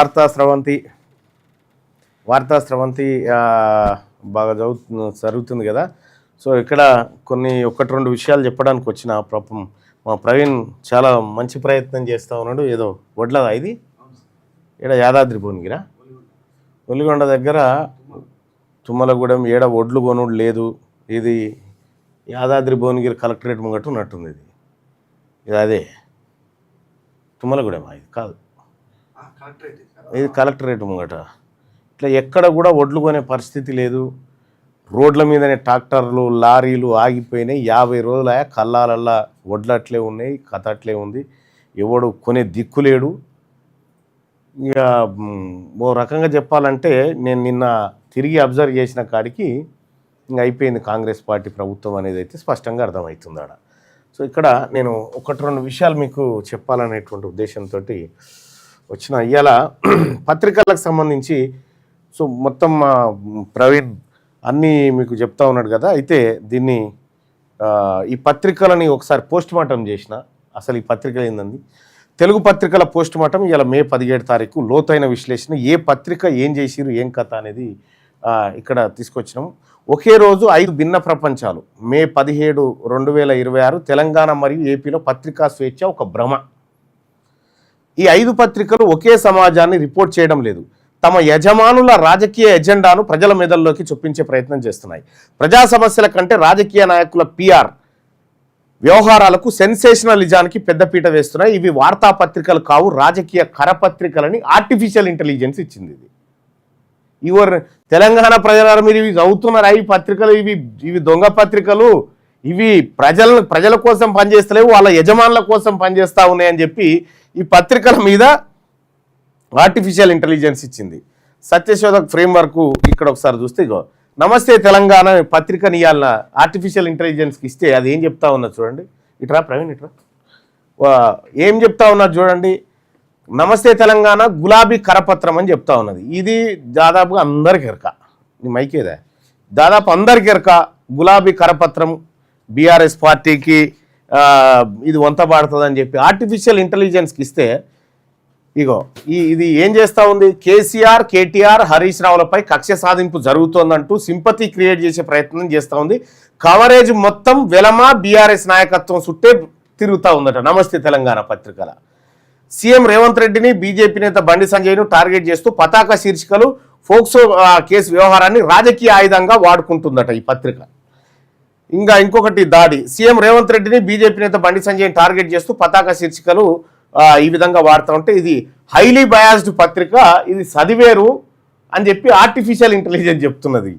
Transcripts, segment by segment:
వార్తా స్రవంతి బాగా జరుగుతుంది కదా. సో ఇక్కడ ఒకటి రెండు విషయాలు చెప్పడానికి వచ్చిన పాపం మా ప్రవీణ్ చాలా మంచి ప్రయత్నం చేస్తూ ఉన్నాడు. ఏదో వడ్లదా ఇది ఇక్కడ యాదాద్రి భువనగిరా ఒలిగొండ దగ్గర తుమ్మలగూడెం ఏడ ఒడ్లు కొనుడు లేదు. ఇది యాదాద్రి భువనగిరి కలెక్టరేట్ ముంగట ఉన్నట్టుంది. ఇది అదే తుమ్మలగూడెం, ఇది కాదు, ఇది కలెక్టరేట్ ముంగట. ఇట్లా ఎక్కడ కూడా ఒడ్లు కొనే పరిస్థితి లేదు. రోడ్ల మీదనే ట్రాక్టర్లు లారీలు ఆగిపోయినాయి. 50 రోజులు కల్లాలల్లా ఒడ్లు అట్లే ఉన్నాయి, కథ అట్లే ఉంది. ఎవడు కొనే దిక్కు లేడు. ఇక ఓ రకంగా చెప్పాలంటే నేను నిన్న తిరిగి అబ్జర్వ్ చేసిన కాడికి ఇంకా అయిపోయింది కాంగ్రెస్ పార్టీ ప్రభుత్వం అనేది అయితే స్పష్టంగా అర్థమవుతుంది ఆడ. సో ఇక్కడ నేను ఒకటి రెండు విషయాలు మీకు చెప్పాలనేటువంటి ఉద్దేశంతో వచ్చిన. ఇవాళ పత్రికలకు సంబంధించి సో మొత్తం ప్రవీణ్ అన్నీ మీకు చెప్తా ఉన్నాడు కదా. అయితే దీన్ని ఈ పత్రికలని ఒకసారి పోస్ట్ మార్టం చేసిన. అసలు ఈ పత్రికలు ఏందండి, తెలుగు పత్రికల పోస్ట్ మార్టం ఇవాళ మే 17 తారీఖు లోతైన విశ్లేషణ, ఏ పత్రిక ఏం చేసిరు ఏం కథ అనేది ఇక్కడ తీసుకొచ్చినాం. ఒకే రోజు 5 భిన్న ప్రపంచాలు. మే 17, 2026 తెలంగాణ మరియు ఏపీలో పత్రికా స్వేచ్ఛ ఒక భ్రమ. ఈ 5 పత్రికలు ఒకే సమాజాన్ని రిపోర్ట్ చేయడం లేదు, తమ యజమానుల రాజకీయ ఎజెండాను ప్రజల మెదల్లోకి చొప్పించే ప్రయత్నం చేస్తున్నాయి. ప్రజా సమస్యల కంటే రాజకీయ నాయకుల పిఆర్ వ్యవహారాలకు సెన్సేషనలిజానికి పెద్దపీట వేస్తున్నాయి. ఇవి వార్తాపత్రికలు కావు, రాజకీయ కరపత్రికలని ఆర్టిఫిషియల్ ఇంటెలిజెన్స్ ఇచ్చింది. ఇది తెలంగాణ ప్రజల మీరు ఇవి చదువుతున్నారు. ఈ పత్రికలు ఇవి దొంగ పత్రికలు, ఇవి ప్రజల కోసం పనిచేస్తలేవు, వాళ్ళ యజమానుల కోసం పనిచేస్తూ ఉన్నాయని చెప్పి ఈ పత్రికల మీద ఆర్టిఫిషియల్ ఇంటెలిజెన్స్ ఇచ్చింది. సత్యశోధక్ ఫ్రేమ్వర్క్ ఇక్కడ ఒకసారి చూస్తే ఇగో నమస్తే తెలంగాణ పత్రికని ఇవాళ ఆర్టిఫిషియల్ ఇంటెలిజెన్స్కి ఇస్తే అది ఏం చెప్తా ఉన్నది చూడండి. ఇట్రా ప్రవీణ్, ఇట్రా, ఏం చెప్తా ఉన్నది చూడండి. నమస్తే తెలంగాణ గులాబీ కరపత్రం అని చెప్తా ఉన్నది. ఇది దాదాపుగా అందరికి ఎరక, నీ మైకేదా, దాదాపు అందరికి ఎరక. గులాబీ కరపత్రం బీఆర్ఎస్ పార్టీకి ఇది వంతబాడుతుంది అని చెప్పి ఆర్టిఫిషియల్ ఇంటెలిజెన్స్కి ఇస్తే ఇగో ఇది ఏం చేస్తూ ఉంది. కేసీఆర్, కేటీఆర్, హరీష్ రావులపై కక్ష సాధింపు జరుగుతోందంటూ సింపతి క్రియేట్ చేసే ప్రయత్నం చేస్తూ ఉంది. కవరేజ్ మొత్తం వెలమా బీఆర్ఎస్ నాయకత్వం చుట్టే తిరుగుతూ ఉందట నమస్తే తెలంగాణ పత్రికల. సీఎం రేవంత్ రెడ్డిని, బీజేపీ నేత బండి సంజయ్ను టార్గెట్ చేస్తూ పతాక శీర్షికలు ఫోక్సో కేసు వ్యవహారాన్ని రాజకీయ ఆయుధంగా వాడుకుంటుందట ఈ పత్రిక. ఇంకొకటి దాడి, సీఎం రేవంత్ రెడ్డిని, బీజేపీ నేత బండి సంజయ్ని టార్గెట్ చేస్తూ పతాక శీర్షికలు ఈ విధంగా వాడుతూ ఉంటే ఇది హైలీ బయాస్డ్ పత్రిక, ఇది చదివేరు అని చెప్పి ఆర్టిఫిషియల్ ఇంటెలిజెన్స్ చెప్తున్నది.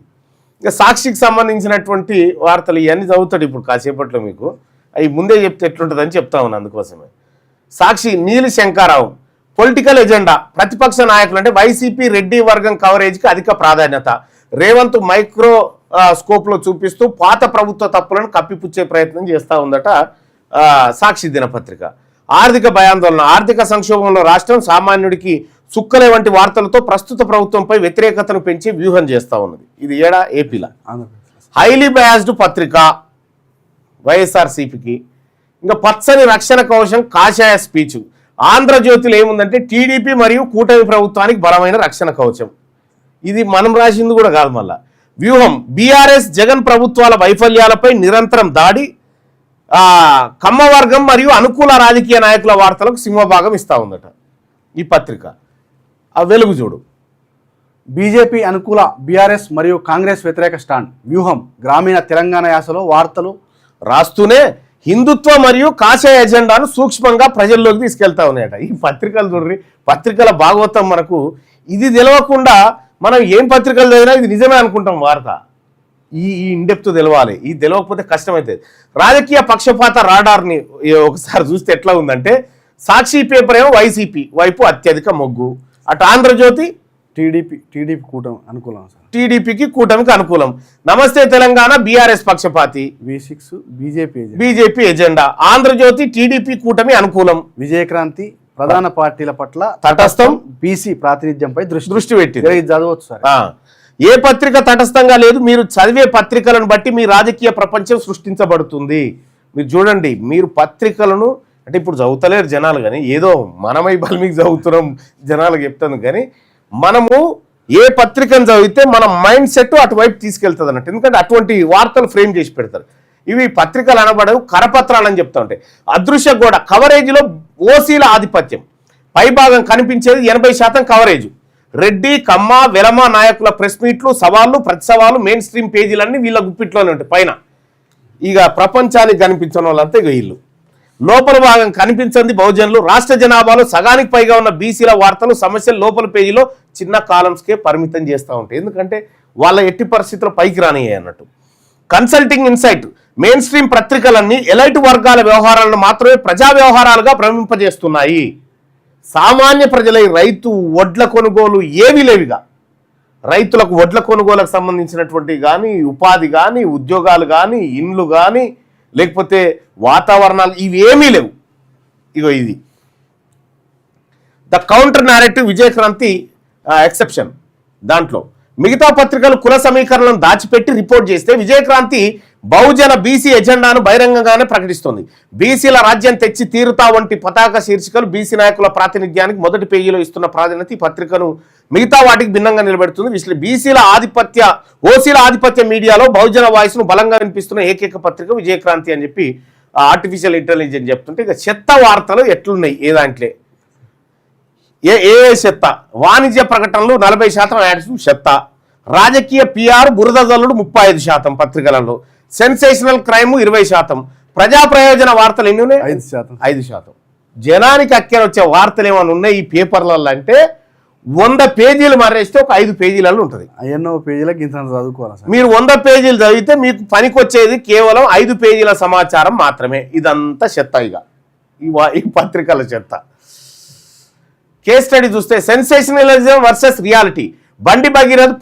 ఇంకా సాక్షికి సంబంధించినటువంటి వార్తలు ఇవన్నీ చదువుతాడు ఇప్పుడు కాసేపట్లో. మీకు అవి ముందే చెప్తే ఎట్లుంటుందని చెప్తా ఉన్నాను. అందుకోసమే సాక్షి నీలి శంకారావు పొలిటికల్ ఎజెండా, ప్రతిపక్ష నాయకులు అంటే వైసీపీ రెడ్డి వర్గం కవరేజ్కి అధిక ప్రాధాన్యత, రేవంత్ మైక్రో స్కోప్లో చూపిస్తూ పాత ప్రభుత్వ తప్పులను కప్పిపుచ్చే ప్రయత్నం చేస్తూ ఉందట సాక్షి దినపత్రిక. ఆర్థిక భయాందోళన, ఆర్థిక సంక్షోభంలో రాష్ట్రం సామాన్యుడికి సుక్కలే వంటి వార్తలతో ప్రస్తుత ప్రభుత్వంపై వ్యతిరేకతను పెంచి వ్యూహం చేస్తూ ఉన్నది. ఇది ఏపీలో హైలీ బయాస్డ్ పత్రిక వైఎస్ఆర్సీపీకి. ఇంకా పచ్చని రక్షణ కవచం కాషాయ స్పీచ్. ఆంధ్రజ్యోతిలో ఏముందంటే టీడీపీ మరియు కూటమి ప్రభుత్వానికి బలమైన రక్షణ కవచం. ఇది మనం రాసింది కూడా కాదు. మళ్ళా వ్యూహం, బీఆర్ఎస్ జగన్ ప్రభుత్వాల వైఫల్యాలపై నిరంతరం దాడి, కమ్మవర్గం మరియు అనుకూల రాజకీయ నాయకుల వార్తలకు సింహభాగం ఇస్తూ ఉందట ఈ పత్రిక. వెలుగు చూడు, బీజేపీ అనుకూల బీఆర్ఎస్ మరియు కాంగ్రెస్ వ్యతిరేక స్టాండ్, వ్యూహం గ్రామీణ తెలంగాణ యాసలో వార్తలు రాస్తూనే హిందుత్వ మరియు కాషాయ ఎజెండాను సూక్ష్మంగా ప్రజల్లోకి తీసుకెళ్తా ఉన్నాయట ఈ పత్రికలు. చూడండి, పత్రికల భాగవతం మనకు ఇది తెలియకుండా మనం ఏం పత్రికలు చదివినా ఇది నిజమే అనుకుంటాం. వార్త ఈ ఇండెప్త్ తెలవాలి, ఇది తెలియకపోతే కష్టమవుతుంది. రాజకీయ పక్షపాత రాడార్ని ఒకసారి చూస్తే ఎట్లా ఉందంటే, సాక్షి పేపర్ ఏమో వైసీపీ వైపు అత్యధిక మొగ్గు, అటు ఆంధ్రజ్యోతి టీడీపీ కూటమి అనుకూలం, టీడీపీకి కూటమికి అనుకూలం. నమస్తే తెలంగాణ బీఆర్ఎస్ పక్షపాతి, V6 BJP agenda. Andhra Jyothi TDP కూటమి అనుకూలం. విజయక్రాంతి ప్రధాన పార్టీల పట్ల తటస్థం, బీసీ ప్రాతినిధ్యంపై దృష్టి పెట్టింది. చదవచ్చు సార్. ఏ పత్రిక తటస్థంగా లేదు, మీరు చదివే పత్రికలను బట్టి మీ రాజకీయ ప్రపంచం సృష్టించబడుతుంది. మీరు చూడండి, మీరు పత్రికలను అంటే ఇప్పుడు చదువుతలేరు జనాలు, కానీ ఏదో మనమై బల్మికి చదువుతున్నాం జనాలకు చెప్తాను. కానీ మనము ఏ పత్రికను చదివితే మన మైండ్ సెట్ అటువైపు తీసుకెళ్తుంది అన్నట్టు. ఎందుకంటే అటువంటి వార్తలు ఫ్రేమ్ చేసి పెడతారు. ఇవి పత్రికలు అనబడవు, కరపత్రాలు అని చెప్తా ఉంటాయి. అదృశ్య గోడ కవరేజ్లో ఓసీల ఆధిపత్యం, పైభాగం కనిపించేది 80% కవరేజ్. రెడ్డి, కమ్మ, వెలమ నాయకుల ప్రెస్ మీట్లు, సవాళ్ళు, ప్రతి సవాళ్ళు, మెయిన్ స్ట్రీమ్ పేజీలన్నీ వీళ్ళ గుప్పిట్లోనే ఉంటాయి. పైన ఇక ప్రపంచానికి కనిపించిన వాళ్ళంతా ఇక వీళ్ళు. లోపల భాగం కనిపించింది బహుజనులు. రాష్ట్ర జనాభాలో సగానికి పైగా ఉన్న బీసీల వార్తలు, సమస్యలు లోపల పేజీలో చిన్న కాలమ్స్కే పరిమితం చేస్తూ ఉంటాయి. ఎందుకంటే వాళ్ళ ఎట్టి పరిస్థితుల్లో పైకి రానియ్యాయి అన్నట్టు. కన్సల్టింగ్ ఇన్సైట్, మెయిన్ స్ట్రీమ్ పత్రికలన్నీ ఎలైట్ వర్గాల వ్యవహారాలను మాత్రమే ప్రజా వ్యవహారాలుగా భ్రమింపజేస్తున్నాయి. సామాన్య ప్రజలై రైతు వడ్ల కొనుగోలు ఏవీ లేవిగా. రైతులకు వడ్ల కొనుగోలుకు సంబంధించినటువంటి కానీ, ఉపాధి కానీ, ఉద్యోగాలు కానీ, ఇండ్లు కానీ, లేకపోతే వాతావరణాలు, ఇవి ఏమీ లేవు. ఇగో ఇది the counter narrative Vijayakranthi exception. దాంట్లో మిగతా పత్రికలు కుల సమీకరణలను దాచిపెట్టి రిపోర్ట్ చేస్తే విజయక్రాంతి బహుజన బీసీ ఎజెండాను బహిరంగంగానే ప్రకటిస్తుంది. బీసీల రాజ్యం తెచ్చి తీరుతా వంటి పతాక శీర్షికలు బీసీ నాయకుల ప్రాతినిధ్యానికి మొదటి పేజీలో ఇస్తున్న ప్రాధాన్యత ఈ పత్రికను మిగతా వాటికి భిన్నంగా నిలబెడుతుంది. బీసీల ఆధిపత్య, ఓసీల ఆధిపత్య మీడియాలో బహుజన వాయిస్ను బలంగా వినిపిస్తున్న ఏకైక పత్రిక విజయక్రాంతి అని చెప్పి ఆర్టిఫిషియల్ ఇంటెలిజెన్స్ చెప్తుంటే, ఇక చెత్త వార్తలు ఎట్లున్నాయి ఏ దాంట్లో ఏ చెత్త. వాణిజ్య ప్రకటనలు 40% యాడ్స్ చెత్త. రాజకీయ పిఆర్ బురద జల్లుడు 35% పత్రికలలో. Sensational crime 20%. ప్రజా ప్రయోజన వార్తలు ఎన్ని ఉన్నాయి? 5%. జనానికి అక్కర వచ్చే వార్తలు ఏమైనా ఉన్నాయి ఈ పేపర్లలో అంటే 100 పేజీలు మరేస్తే ఒక 5 పేజీలలో ఉంటుంది. ఎన్నో పేజీలకు ఇంత చదువుకోవాలి. మీరు 100 పేజీలు చదివితే మీకు పనికొచ్చేది కేవలం 5 పేజీల సమాచారం మాత్రమే. ఇదంతా చెత్త. ఇక ఈ పత్రికల చెత్త. కేస్ స్టడీ చూస్తే సెన్సేషనలిజం వర్సెస్ రియాలిటీ. బండి భగీరథ్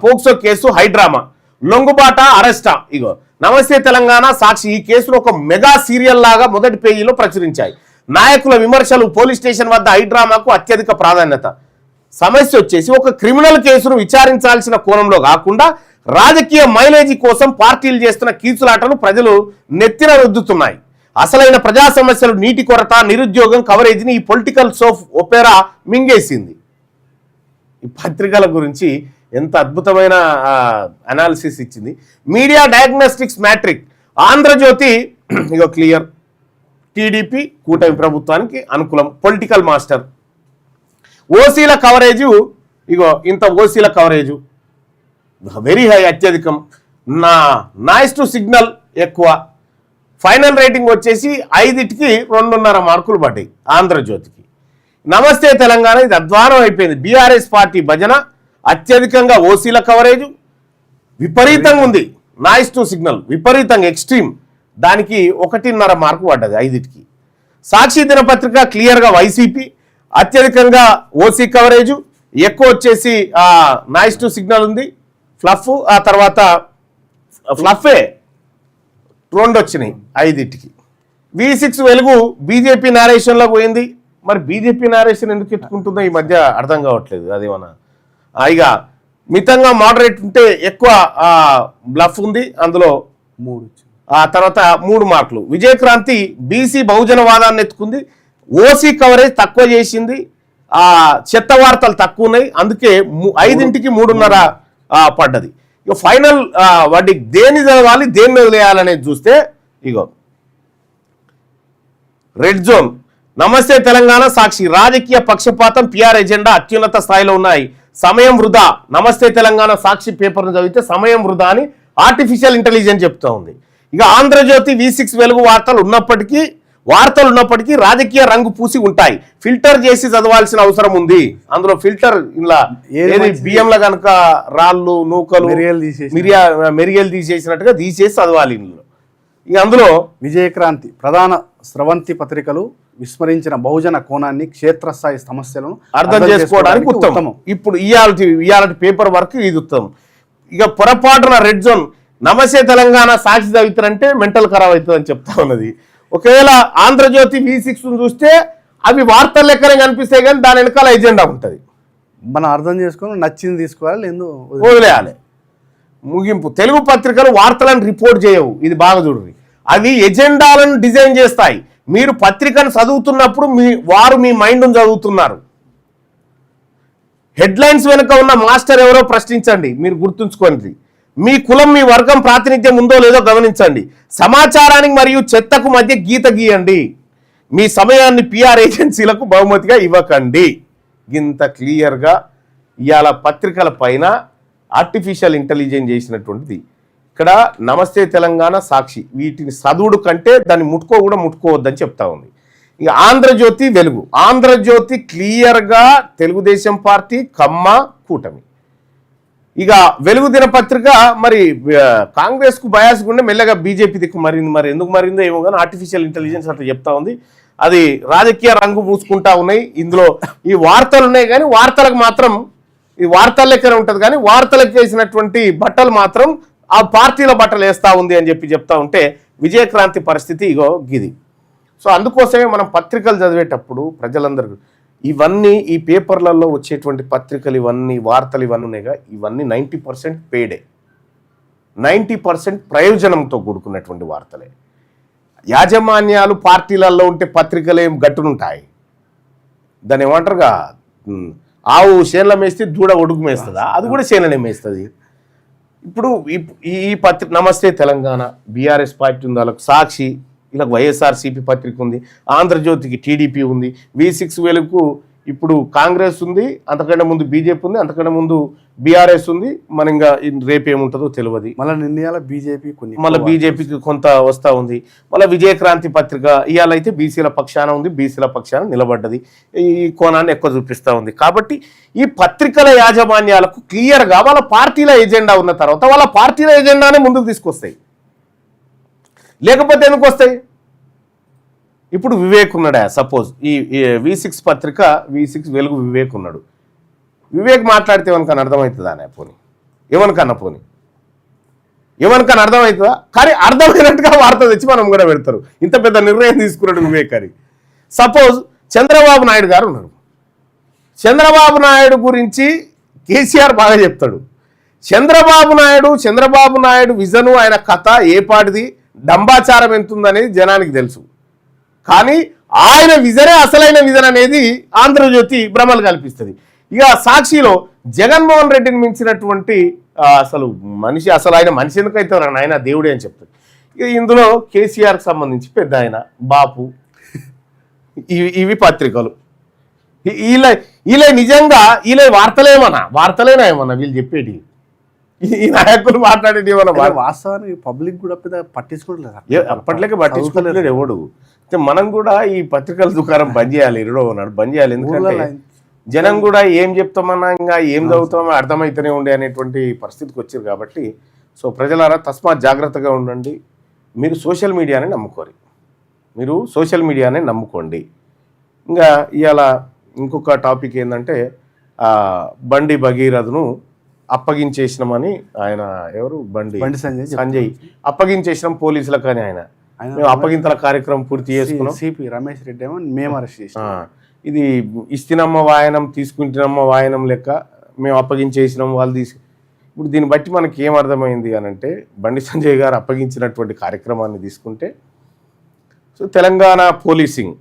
పోక్సో కేసు హైడ్రామా, లొంగుబాట అరెస్టా. ఇగో నమస్తే తెలంగాణ, సాక్షి ఈ కేసును ఒక మెగా సీరియల్ లాగా మొదటి పేజీలో ప్రచురించాయి. నాయకుల విమర్శలు, పోలీస్ స్టేషన్ వద్ద హైడ్రామాకు అత్యధిక ప్రాధాన్యత. సమస్య వచ్చేసి ఒక క్రిమినల్ కేసును విచారించాల్సిన కోణంలో కాకుండా రాజకీయ మైలేజీ కోసం పార్టీలు చేస్తున్న కీచులాటలు ప్రజలు నెత్తిన రుద్దుతున్నాయి. అసలైన ప్రజా సమస్యలు, నీటి కొరత, నిరుద్యోగం కవరేజ్ని ఈ పొలిటికల్ సోప్ ఒపేరా మింగేసింది. ఈ పత్రికల గురించి ఎంత అద్భుతమైన అనాలిసిస్ ఇచ్చింది. Media diagnostics matric. ఆంధ్రజ్యోతి ఇగో క్లియర్, టీడీపీ కూటమి ప్రభుత్వానికి అనుకూలం, పొలిటికల్ మాస్టర్. ఓసీల కవరేజు ఇగో ఇంత, ఓసీల కవరేజు వెరీ హై, అత్యధికం. నాయిస్ టు సిగ్నల్ ఎక్కువ. ఫైనల్ రేటింగ్ వచ్చేసి 5కి 2.5 మార్కులు పడ్డాయి ఆంధ్రజ్యోతికి. నమస్తే తెలంగాణ ఇది అధ్వానం అయిపోయింది. బీఆర్ఎస్ పార్టీ భజన, అత్యధికంగా ఓసీల కవరేజ్ విపరీతంగా ఉంది. నాయిస్ టు సిగ్నల్ విపరీతంగా ఎక్స్ట్రీమ్, దానికి 1.5 మార్కు పడ్డది 5కి. సాక్షి దినపత్రిక క్లియర్గా వైసీపీ, అత్యధికంగా ఓసీ కవరేజ్, ఎక్కువ వచ్చేసి నాయిస్ టు సిగ్నల్ ఉంది. ఫ్లఫ్, ఆ తర్వాత ఫ్లఫే 2 వచ్చినాయి 5కి. V6 వెలుగు బీజేపీ నారేషన్లోకి పోయింది. మరి బీజేపీ నారేషన్ ఎందుకు ఎత్తుకుంటుందో ఈ మధ్య అర్థం కావట్లేదు. అదేమన్నా ఇక మితంగా మోడరేట్ ఉంటే ఎక్కువ బ్లఫ్ ఉంది, అందులో 3. ఆ తర్వాత 3 మార్కులు. విజయక్రాంతి బీసీ బహుజనవాదాన్ని ఎత్తుకుంది, ఓసీ కవరేజ్ తక్కువ చేసింది, చెత్త వార్తలు తక్కువ ఉన్నాయి, అందుకే 5కి 3.5 పడ్డది. ఇక ఫైనల్ వాటి దేన్ని చదవాలి, దేన్ని వదిలేయాలనేది చూస్తే ఇగో రెడ్ జోన్. నమస్తే తెలంగాణ, సాక్షి రాజకీయ పక్షపాతం, పిఆర్ ఎజెండా అత్యున్నత స్థాయిలో ఉన్నాయి, సమయం వృధా. నమస్తే తెలంగాణ సాక్షి పేపర్ను చదివితే సమయం వృధా అని ఆర్టిఫిషియల్ ఇంటెలిజెన్స్ చెప్తా ఉంది. ఇక ఆంధ్రజ్యోతి V6 వెలుగు వార్తలు ఉన్నప్పటికీ రాజకీయ రంగు పూసి ఉంటాయి, ఫిల్టర్ చేసి చదవాల్సిన అవసరం ఉంది. అందులో ఫిల్టర్ ఇలా బియ్యంలో కనుక రాళ్ళు, నూకలు, మెరియలు తీసేసినట్టుగా తీసేసి చదవాలి ఇందులో. ఇక అందులో విజయక్రాంతి ప్రధాన స్రవంతి పత్రికలు విస్మరించిన బహుజన కోణాన్ని, క్షేత్రస్థాయి సమస్యలను అర్థం చేసుకోవడానికి ఉత్తమం. ఇప్పుడు ఇయాలటి పేపర్ వర్క్ ఇది ఉత్తమం. ఇక పొరపాటున రెడ్ జోన్ నమస్తే తెలంగాణ సాక్షి చదువుతారంటే మెంటల్ ఖరాబ్ అవుతుంది అని చెప్తా ఉన్నది. ఒకవేళ ఆంధ్రజ్యోతి V6 చూస్తే అవి వార్తల లెక్కనే కనిపిస్తాయి, కానీ దాని వెనకాల ఎజెండా ఉంటుంది. మనం అర్థం చేసుకొని నచ్చింది తీసుకోవాలి, లేదు వదిలేయాలి. ముగింపు. తెలుగు పత్రికలు వార్తలను రిపోర్ట్ చేయవు, ఇది బాగా చూడండి. అవి ఎజెండాలను డిజైన్ చేస్తాయి, మీరు పత్రికను చదువుతున్నప్పుడు వారు మీ మైండ్ను చదువుతున్నారు. హెడ్లైన్స్ వెనుక ఉన్న మాస్టర్ ఎవరో ప్రశ్నించండి. మీరు గుర్తుంచుకోండి. మీ కులం మీ వర్గం ప్రాతినిధ్యం ఉందో లేదో గమనించండి. సమాచారానికి మరియు చెత్తకు మధ్య గీత గీయండి. మీ సమయాన్ని పిఆర్ ఏజెన్సీలకు బహుమతిగా ఇవ్వకండి. ఇంత క్లియర్గా ఇవాళ పత్రికల పైన ఆర్టిఫిషియల్ ఇంటెలిజెన్స్ చేసినటువంటిది. ఇక్కడ నమస్తే తెలంగాణ, సాక్షి వీటిని చదువుడు కంటే దాన్ని ముట్టుకోవద్దని చెప్తా ఉంది. ఇక ఆంధ్రజ్యోతి, వెలుగు. ఆంధ్రజ్యోతి క్లియర్గా తెలుగుదేశం పార్టీ, కమ్మ, కూటమి. ఇక వెలుగు దినపత్రిక మరి కాంగ్రెస్కు బయాస్ గుండె మెల్లగా బీజేపీ దిక్కు మారింది. మరి ఎందుకు మారిందో ఏమో కానీ ఆర్టిఫిషియల్ ఇంటెలిజెన్స్ అట్లా చెప్తా ఉంది. అది రాజకీయ రంగు పూసుకుంటా ఉన్నాయి. ఇందులో ఈ వార్తలు ఉన్నాయి కానీ వార్తలకు మాత్రం ఈ వార్తల లెక్కనే ఉంటుంది కానీ వార్తలకు వేసినటువంటి బట్టలు మాత్రం ఆ పార్టీల బట్టలు వేస్తూ ఉంది అని చెప్తా ఉంటే విజయక్రాంతి పరిస్థితి ఇగో గిది. సో అందుకోసమే మనం పత్రికలు చదివేటప్పుడు ప్రజలందరూ ఇవన్నీ ఈ పేపర్లలో వచ్చేటువంటి పత్రికలు ఇవన్నీ వార్తలు ఇవన్నీ ఉన్నాయిగా, ఇవన్నీ 90% పేడే, 90% ప్రయోజనంతో కూడుకున్నటువంటి వార్తలే. యాజమాన్యాలు పార్టీలలో ఉంటే పత్రికలు ఏం గట్టునుంటాయి. దాన్ని ఏమంటారుగా, ఆవు చేనుల మేస్తే దూడ ఒడుగు మేస్తుందా, అది కూడా చేనులనే మేస్తుంది. ఇప్పుడు ఈ పత్రిక నమస్తే తెలంగాణ బీఆర్ఎస్ పార్టీ ఉంది, వాళ్ళకు సాక్షి, ఇలా వైఎస్ఆర్సీపీ పత్రిక ఉంది, ఆంధ్రజ్యోతికి టీడీపీ ఉంది, V6 వెలుగుకు ఇప్పుడు కాంగ్రెస్ ఉంది, అంతకంటే ముందు బీజేపీ ఉంది, అంతకంటే ముందు బీఆర్ఎస్ ఉంది. మన ఇంకా రేపు ఏముంటుందో తెలియదు. మళ్ళీ నిర్ణయాల బీజేపీ మళ్ళీ బీజేపీకి కొంత వస్తూ ఉంది. మళ్ళీ విజయక్రాంతి పత్రిక ఇవాళ అయితే బీసీల పక్షాన ఉంది, బీసీల పక్షాన నిలబడ్డది. ఈ కోణాన్ని ఎక్కువ చూపిస్తూ ఉంది. కాబట్టి ఈ పత్రికల యాజమాన్యాలకు క్లియర్గా వాళ్ళ పార్టీల ఎజెండా ఉన్న తర్వాత వాళ్ళ పార్టీల ఎజెండానే ముందుకు తీసుకొస్తాయి. లేకపోతే ఎందుకు వస్తాయి? ఇప్పుడు వివేక్ ఉన్నాడా, సపోజ్ ఈ V6 పత్రిక, V6 వెలుగు వివేక్ ఉన్నాడు. వివేక్ మాట్లాడితే ఎవరికన్నా అర్థమవుతుందా? పోనీ ఎవరికన్నా అర్థమవుతుందా? కానీ అర్థమైనట్టుగా వార్త తెచ్చి మనం కూడా పెడతారు. ఇంత పెద్ద నిర్ణయం తీసుకున్నాడు వివేక్ అని. సపోజ్ చంద్రబాబు నాయుడు గారు ఉన్నారు. చంద్రబాబు నాయుడు గురించి కేసీఆర్ బాగా చెప్తాడు. చంద్రబాబు నాయుడు విజను, ఆయన కథ ఏ పాటిది, డంబాచారం ఎంతుందనేది జనానికి తెలుసు. కానీ ఆయన విజనే అసలైన విజన్ అనేది ఆంధ్రజ్యోతి భ్రమలు కల్పిస్తుంది. ఇక సాక్షిలో జగన్మోహన్ రెడ్డిని మించినటువంటి అసలు మనిషి, అసలు ఆయన మనిషి ఎందుకైతే ఆయన దేవుడే అని చెప్తాడు. ఇక ఇందులో కేసీఆర్కి సంబంధించి పెద్ద ఆయన, బాపు, ఇవి పత్రికలు. వీళ్ళ నిజంగా వార్తలేనా ఏమన్నా వీళ్ళు చెప్పేటి, ఈ నాయకులు మాట్లాడేది ఏమన్నా వాస్తవానికి పబ్లిక్ కూడా పెద్ద పట్టించుకోవట్లేదు. అప్పట్లోకి పట్టించుకోలేదు ఎవడు. మనం కూడా ఈ పత్రికల దుకాణం బంద్ చేయాలి, బంద్ చేయాలి. ఎందుకంటే జనం కూడా ఏం చెప్తామన్నా ఇంకా ఏం చదువుతామో అర్థమవుతూనే ఉండే అనేటువంటి పరిస్థితికి వచ్చారు. కాబట్టి సో ప్రజలారా తస్మాత్ జాగ్రత్తగా ఉండండి. మీరు సోషల్ మీడియానే నమ్ముకోండి. ఇంకా ఇవాళ ఇంకొక టాపిక్ ఏంటంటే బండి భగీరథను అప్పగించేసినామని ఆయన ఎవరు బండి సంజయ్ అప్పగించేసినాం పోలీసులకు. కానీ మేము అప్పగింతల కార్యక్రమం పూర్తి చేసుకున్నాం. సిపి రమేష్ రెడ్డి ఏమో మేము అరెస్ట్ చేసినాం. ఇది ఇస్తినమ్మ వాయనం తీసుకుంటున్నమ్మ వాయనం లెక్క మేము అప్పగించేసినాం, వాళ్ళు ఇప్పుడు దీన్ని బట్టి మనకి ఏం అర్థమైంది అని అంటే, బండి సంజయ్ గారు అప్పగించినటువంటి కార్యక్రమాన్ని తీసుకుంటే సో తెలంగాణ పోలీసింగ్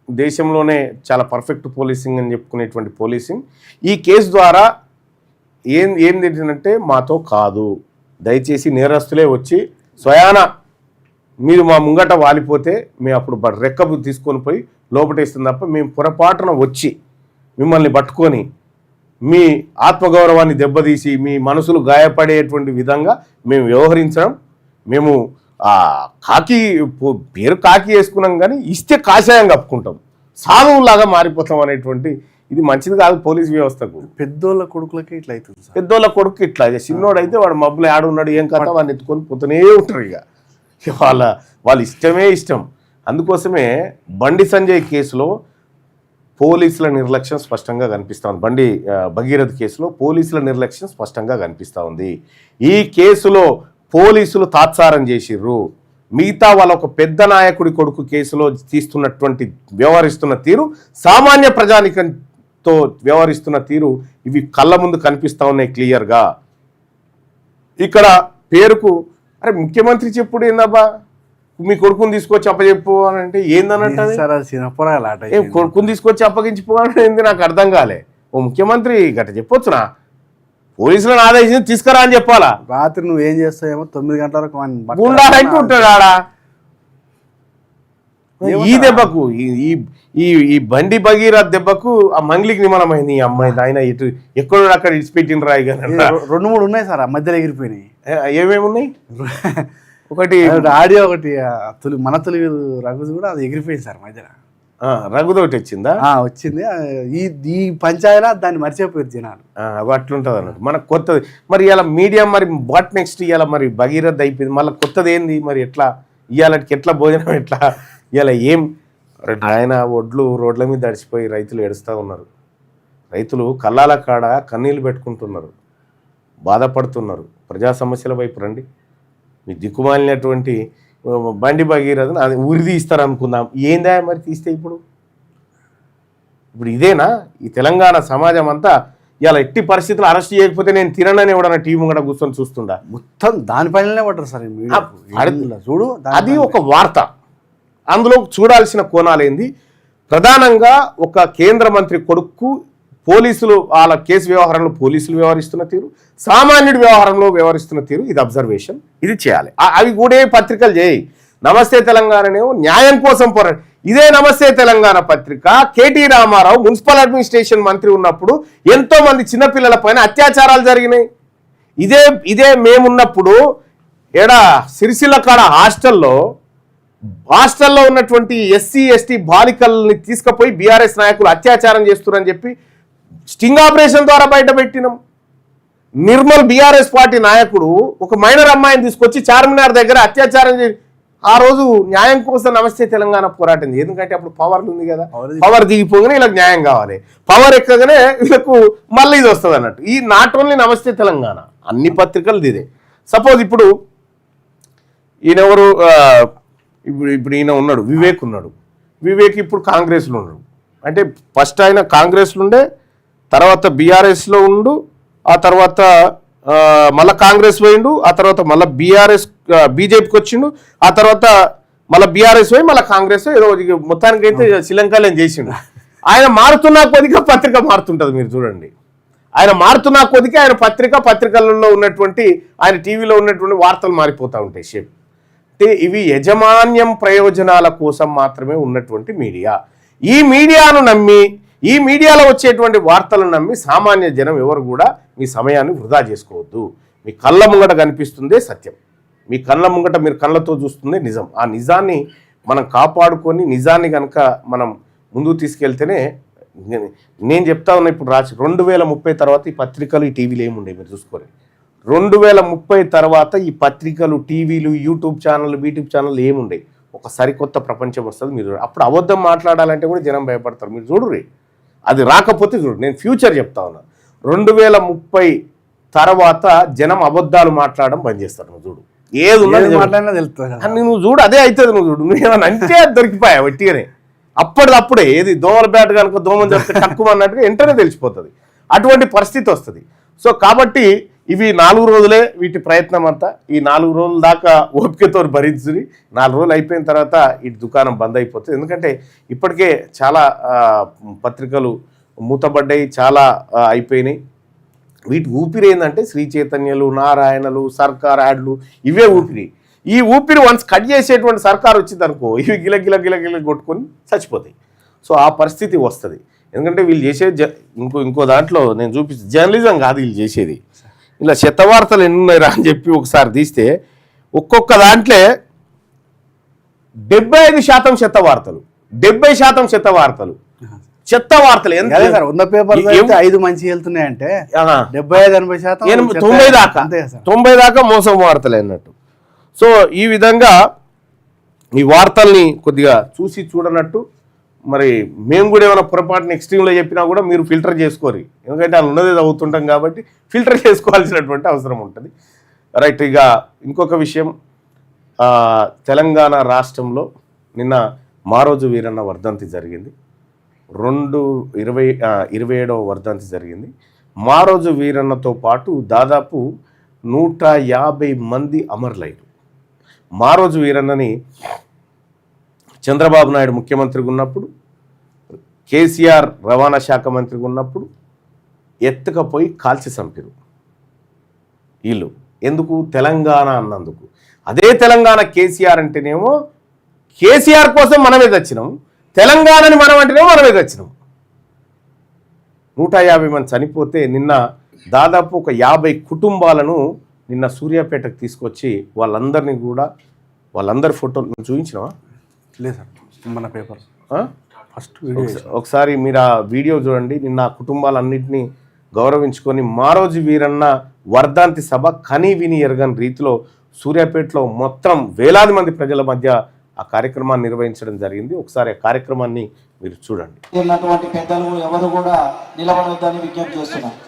దేశంలోనే చాలా పర్ఫెక్ట్ పోలీసింగ్ అని చెప్పుకునేటువంటి పోలీసింగ్ ఈ కేసు ద్వారా ఏం తెలిసిందంటే, మాతో కాదు, దయచేసి నేరస్తులే వచ్చి స్వయాన మీరు మా ముంగట వాలిపోతే మేము అప్పుడు రెక్కబు తీసుకొని పోయి లోపటేస్తుంది తప్ప మేము పొరపాటున వచ్చి మిమ్మల్ని పట్టుకొని మీ ఆత్మగౌరవాన్ని దెబ్బతీసి మీ మనసులు గాయపడేటువంటి విధంగా మేము వ్యవహరించడం, మేము పేరు కాకి వేసుకున్నాం కానీ ఇస్తే కాషాయం కప్పుకుంటాం, సాధువులాగా మారిపోతాం అనేటువంటి ఇది మంచిది కాదు పోలీస్ వ్యవస్థకు. పెద్దోళ్ళ కొడుకులకి ఇట్లా అవుతుంది. పెద్దోళ్ళ కొడుకు ఇట్లా, చిన్నోడు అయితే వాడు మబ్బులు ఆడున్నాడు ఏం కథ వాడిని ఎత్తుకొని పోతూనే ఉంటారు. ఇక వాళ్ళ ఇష్టం. అందుకోసమే బండి సంజయ్ కేసులో పోలీసుల నిర్లక్ష్యం స్పష్టంగా కనిపిస్తూ ఉంది. బండి భగీరథ్ కేసులో పోలీసుల నిర్లక్ష్యం స్పష్టంగా కనిపిస్తూ ఉంది. ఈ కేసులో పోలీసులు తాత్సారం చేసిర్రు. మిగతా వాళ్ళ ఒక పెద్ద నాయకుడి కొడుకు కేసులో వ్యవహరిస్తున్న తీరు, సామాన్య ప్రజానికంతో వ్యవహరిస్తున్న తీరు, ఇవి కళ్ళ ముందు కనిపిస్తూ ఉన్నాయి క్లియర్గా. ఇక్కడ పేరుకు అరే ముఖ్యమంత్రి చెప్పుడు ఏందబ్బా, మీ కొడుకుని తీసుకొచ్చి అప్పచెప్పు అని అంటే ఏందనంటే సార్ అది చిన్నపోరాలు ఆట కొడుకుని తీసుకొచ్చి అప్పగించిపోవాలని ఏంది నాకు అర్థం కాలే. ఓ ముఖ్యమంత్రి గట్ట చెప్పొచ్చునా, పోలీసులను ఆదేశించి తీసుకురా అని చెప్పాలా. రాత్రి నువ్వు ఏం చేస్తావేమో 9 గంటల వరకు గుండాలంటూ ఉంటాడు ఆడ. ఈ దెబ్బకు ఈ బండి భగీరథ్ దెబ్బకు ఆ మంగ్లికి నిమలమైంది ఈ అమ్మాయి. ఆయన ఇటు ఎక్కడో అక్కడ ఇడిచిపెట్టిన రాయి కానీ 2-3 ఉన్నాయి సార్ ఆ మధ్యలో ఎగిరిపోయినాయి. ఏమేమి ఉన్నాయి? ఒకటి ఆడియో, ఒకటి మన తొలి రఘుది కూడా అది ఎగిరిపోయింది సార్ మధ్యలో. రఘుదోటి వచ్చిందా? వచ్చింది. ఈ పంచాయతీలో దాన్ని మర్చిపోయారు జనాలు. అట్లుంటది అన్నట్టు మనకు కొత్తది. మరి ఇలా మీడియా మరి వాట్ నెక్స్ట్ ఇవాళ మరి భగీరథ్ అయిపోయింది, మళ్ళీ కొత్తది ఏంది మరి? ఎట్లా ఇవాళకి ఎట్లా భోజనం ఎట్లా ఇలా ఏం? ఆయన ఒడ్లు రోడ్ల మీద తడిచిపోయి రైతులు ఏడుస్తూ ఉన్నారు. రైతులు కళ్ళాల కాడ కన్నీళ్ళు పెట్టుకుంటున్నారు, బాధపడుతున్నారు. ప్రజా సమస్యల వైపు రండి. మీ దిక్కుమాలినటువంటి బండి భగీరథను అది ఉరిది ఇస్తారనుకుందాం. ఏందా మరి తీస్తే ఇప్పుడు ఇదేనా ఈ తెలంగాణ సమాజం అంతా? ఇలా ఎట్టి పరిస్థితులు అరెస్ట్ చేయకపోతే నేను తిననని ఎవడన్నా టీవీ ముంగడ కూర్చొని చూస్తుండా? మొత్తం దానిపైననే పడ్డారు సార్. చూడు, అది ఒక వార్త. అందులో చూడాల్సిన కోణాలేంది? ప్రధానంగా ఒక కేంద్ర మంత్రి కొడుకు పోలీసులు వాళ్ళ కేసు వ్యవహారంలో పోలీసులు వ్యవహరిస్తున్న తీరు, సామాన్యుడి వ్యవహారంలో వ్యవహరిస్తున్న తీరు, ఇది అబ్జర్వేషన్, ఇది చేయాలి. అవి కూడా పత్రికలు చేయి. నమస్తే తెలంగాణనేమో న్యాయం కోసం పోరాడు. ఇదే నమస్తే తెలంగాణ పత్రిక కేటీ రామారావు మున్సిపల్ అడ్మినిస్ట్రేషన్ మంత్రి ఉన్నప్పుడు ఎంతో మంది చిన్నపిల్లల పైన అత్యాచారాలు జరిగినాయి. ఇదే మేమున్నప్పుడు సిరిసిల్ల కాడ హాస్టల్లో ఉన్నటువంటి ఎస్సీ ఎస్టీ బాలికల్ని తీసుకుపోయి బీఆర్ఎస్ నాయకులు అత్యాచారం చేస్తున్నారని చెప్పి స్టింగ్ ఆపరేషన్ ద్వారా బయట పెట్టినాం. నిర్మల్ బీఆర్ఎస్ పార్టీ నాయకుడు ఒక మైనర్ అమ్మాయిని తీసుకొచ్చి చార్మినార్ దగ్గర అత్యాచారం చేసి ఆ రోజు న్యాయం కోసం నమస్తే తెలంగాణ పోరాటం. ఎందుకంటే అప్పుడు పవర్ ఉంది కదా, పవర్ దిగిపోగానే వీళ్ళకి న్యాయం కావాలి, పవర్ ఎక్కగానే వీళ్ళకు మళ్ళీ ఇది వస్తుంది అన్నట్టు. ఈ నాట్ ఓన్లీ నమస్తే తెలంగాణ, అన్ని పత్రికలు ఇదే. సపోజ్ ఇప్పుడు ఈయనెవరు, ఇప్పుడు ఈయన ఉన్నాడు వివేక్ ఉన్నాడు. వివేక్ ఇప్పుడు కాంగ్రెస్లో ఉన్నాడు. అంటే ఫస్ట్ ఆయన కాంగ్రెస్లో ఉండే, తర్వాత బీఆర్ఎస్లో ఉండు, ఆ తర్వాత మళ్ళీ కాంగ్రెస్ పోయిండు, ఆ తర్వాత మళ్ళీ బీజేపీకి వచ్చిండు, ఆ తర్వాత మళ్ళీ బీఆర్ఎస్ పోయి మళ్ళీ కాంగ్రెస్ ఏదో మొత్తానికి అయితే శ్రీలంకలో చేసిండు. ఆయన మారుతున్న కొద్దిగా పత్రిక మారుతుంటుంది. మీరు చూడండి, ఆయన మారుతున్న కొద్దిగా ఆయన పత్రికలలో ఉన్నటువంటి ఆయన టీవీలో ఉన్నటువంటి వార్తలు మారిపోతూ ఉంటాయి షేప్. అంటే ఇవి యజమాన్యం ప్రయోజనాల కోసం మాత్రమే ఉన్నటువంటి మీడియా. ఈ మీడియాను నమ్మి, ఈ మీడియాలో వచ్చేటువంటి వార్తలను నమ్మి సామాన్య జనం ఎవరు కూడా మీ సమయాన్ని వృధా చేసుకోవద్దు. మీ కళ్ళ ముంగట కనిపిస్తుందే సత్యం, మీ కళ్ళ ముంగట మీరు కళ్ళతో చూస్తుందే నిజం. ఆ నిజాన్ని మనం కాపాడుకొని నిజాన్ని కనుక మనం ముందుకు తీసుకెళ్తేనే, నేను చెప్తా ఉన్నా ఇప్పుడు 2030 తర్వాత ఈ పత్రికలు ఈ టీవీలు ఏముండే మీరు చూసుకోరు. 2030 తర్వాత ఈ పత్రికలు, టీవీలు, యూట్యూబ్ ఛానల్ ఏముండే, ఒక సరికొత్త ప్రపంచం వస్తుంది. మీరు అప్పుడు అబద్ధం మాట్లాడాలంటే కూడా జనం భయపడతారు. మీరు చూడుర్రి, అది రాకపోతే చూడు. నేను ఫ్యూచర్ చెప్తా ఉన్నా, 2030 తర్వాత జనం అబద్ధాలు మాట్లాడడం బంద్ చేస్తారు. నువ్వు చూడు, ఏది మాట్లాడినా తెలుస్తుంది. నువ్వు చూడు, అదే అవుతుంది. నువ్వు చూడు, నువ్వు ఏమన్నా అంటే దొరికిపోయా వట్టిగానే. అప్పటిదప్పుడే ఏది దోమల బ్యాట్ కనుక దోమలు జరిగితే తక్కువ అన్నట్టుగా వెంటనే తెలిసిపోతుంది. అటువంటి పరిస్థితి వస్తుంది. సో కాబట్టి ఇవి 4 రోజులే వీటి ప్రయత్నం అంతా. ఈ 4 రోజుల దాకా ఓపికతో భరించుని, 4 రోజులు అయిపోయిన తర్వాత ఈ దుకాణం బంద్ అయిపోతుంది. ఎందుకంటే ఇప్పటికే చాలా పత్రికలు మూతబడ్డాయి, చాలా అయిపోయినాయి. వీటి ఊపిరి ఏంటంటే శ్రీ చైతన్యలు, నారాయణలు, సర్కార్ యాడ్లు, ఇవే ఊపిరి. ఈ ఊపిరి వన్స్ కట్ చేసేటువంటి సర్కార్ వచ్చింది అనుకో, ఇవి గిల కొట్టుకొని చచ్చిపోతాయి. సో ఆ పరిస్థితి వస్తుంది. ఎందుకంటే వీళ్ళు చేసేది ఇంకో దాంట్లో నేను చూపిస్తే జర్నలిజం కాదు వీళ్ళు చేసేది. ఇలా చెత్త వార్తలు ఎన్ని ఉన్నాయిరా అని చెప్పి ఒకసారి తీస్తే ఒక్కొక్క దాంట్లో 75% చెత్త వార్తలు, 70% చెత్త వార్తలు. చెత్త వార్తలు ఎంత 100 పేపర్లు 5 మంచి వెళ్తున్నాయంటే 75-80% 90 దాకా మోసం వార్తలు అన్నట్టు. సో ఈ విధంగా ఈ వార్తల్ని కొద్దిగా చూసి చూడనట్టు. మరి మేము కూడా ఏమైనా పొరపాటున ఎక్స్ట్రీమ్లో చెప్పినా కూడా మీరు ఫిల్టర్ చేసుకోరు. ఎందుకంటే అది ఉన్నదే చదువుతుంటాం కాబట్టి ఫిల్టర్ చేసుకోవాల్సినటువంటి అవసరం ఉంటుంది. రైట్. ఇక ఇంకొక విషయం, తెలంగాణ రాష్ట్రంలో నిన్న మారోజు వీరన్న వర్ధంతి జరిగింది. 27వ వర్ధంతి జరిగింది. మారోజు వీరన్నతో పాటు దాదాపు 150 మంది అమరులయ్యారు. మారోజు వీరన్నని చంద్రబాబు నాయుడు ముఖ్యమంత్రిగా ఉన్నప్పుడు, కేసీఆర్ రవాణా శాఖ మంత్రిగా ఉన్నప్పుడు ఎత్తుకపోయి కాల్చి చంపారు వీళ్ళు. ఎందుకు? తెలంగాణ అన్నందుకు. అదే తెలంగాణ కేసీఆర్ అంటేనేమో కేసీఆర్ కోసం మనమే తెచ్చినాం, తెలంగాణని మనం అంటేనేమో మనమే తెచ్చినాం. 150 మంది చనిపోతే నిన్న దాదాపు ఒక 50 కుటుంబాలను నిన్న సూర్యాపేటకు తీసుకొచ్చి వాళ్ళందరి ఫోటోలు చూపించినావా? లేదు సార్, మన పేపర్ ఫస్ట్ ఒకసారి మీరు ఆ వీడియో చూడండి. నిన్న ఆ కుటుంబాలన్నింటినీ గౌరవించుకొని మారోజు వీరన్న వర్ధంతి సభ కని విని ఎరగని రీతిలో సూర్యాపేటలో మొత్తం వేలాది మంది ప్రజల మధ్య ఆ కార్యక్రమాన్ని నిర్వహించడం జరిగింది. ఒకసారి ఆ కార్యక్రమాన్ని మీరు చూడండి. ఉన్నటువంటి పెద్దలు ఎవరు కూడా నిలబడొద్దని విజ్ఞప్తి చేస్తున్నారు.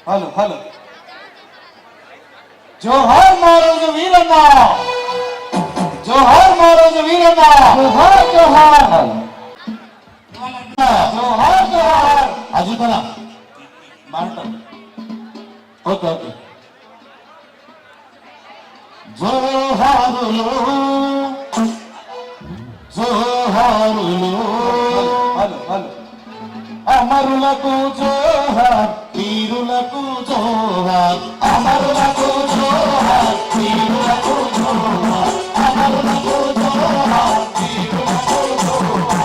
హలో హలో, జోహార్ మారోజు వీరన్న, జోహార్ మారోజు వీరన్న, జోహార్ జోహార్ జోహార్ జోహార్ అజితన మాట్లాడు. Okay okay. జోహారులు జోహారులు అమరులకు జోహార్, వీరులకు జోహార్, అమరులకు జోహార్, వీరులకు జోహార్, అమరులకు జోహార్, వీరులకు జోహార్.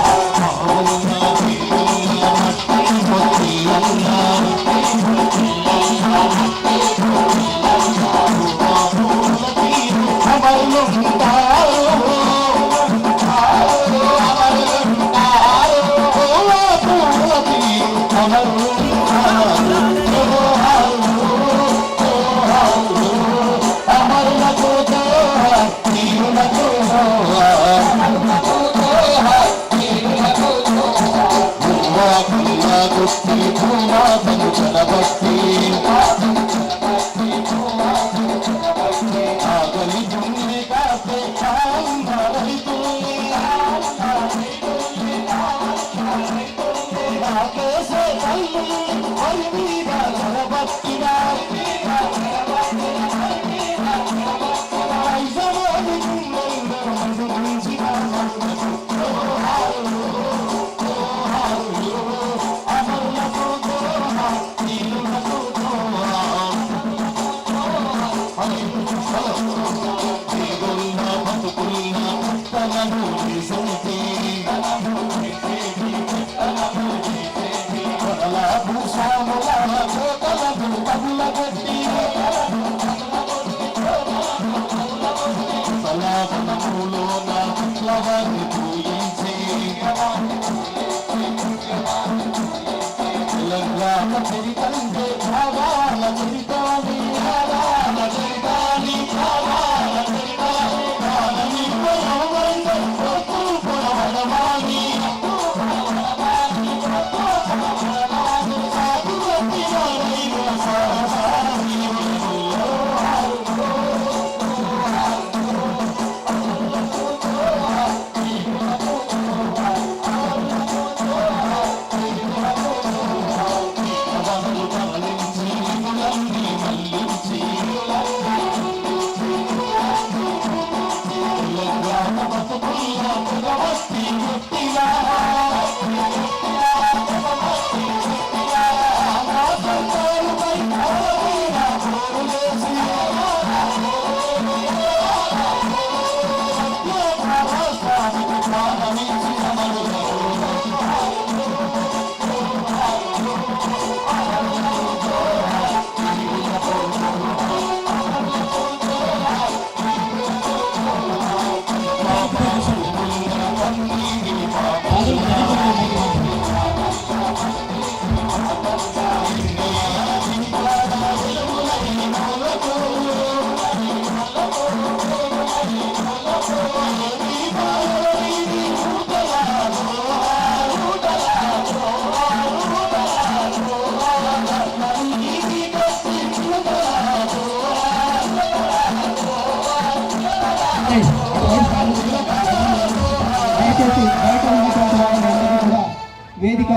వేదిక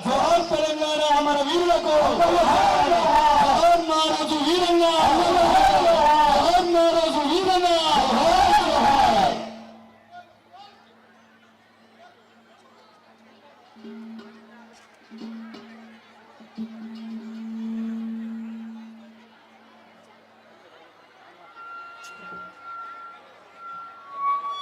జోహార్ తెలంగాణ అమర వీరులకు, జోహార్ మహారాజు వీరన్న, జోహార్ మహారాజు వీరన్న.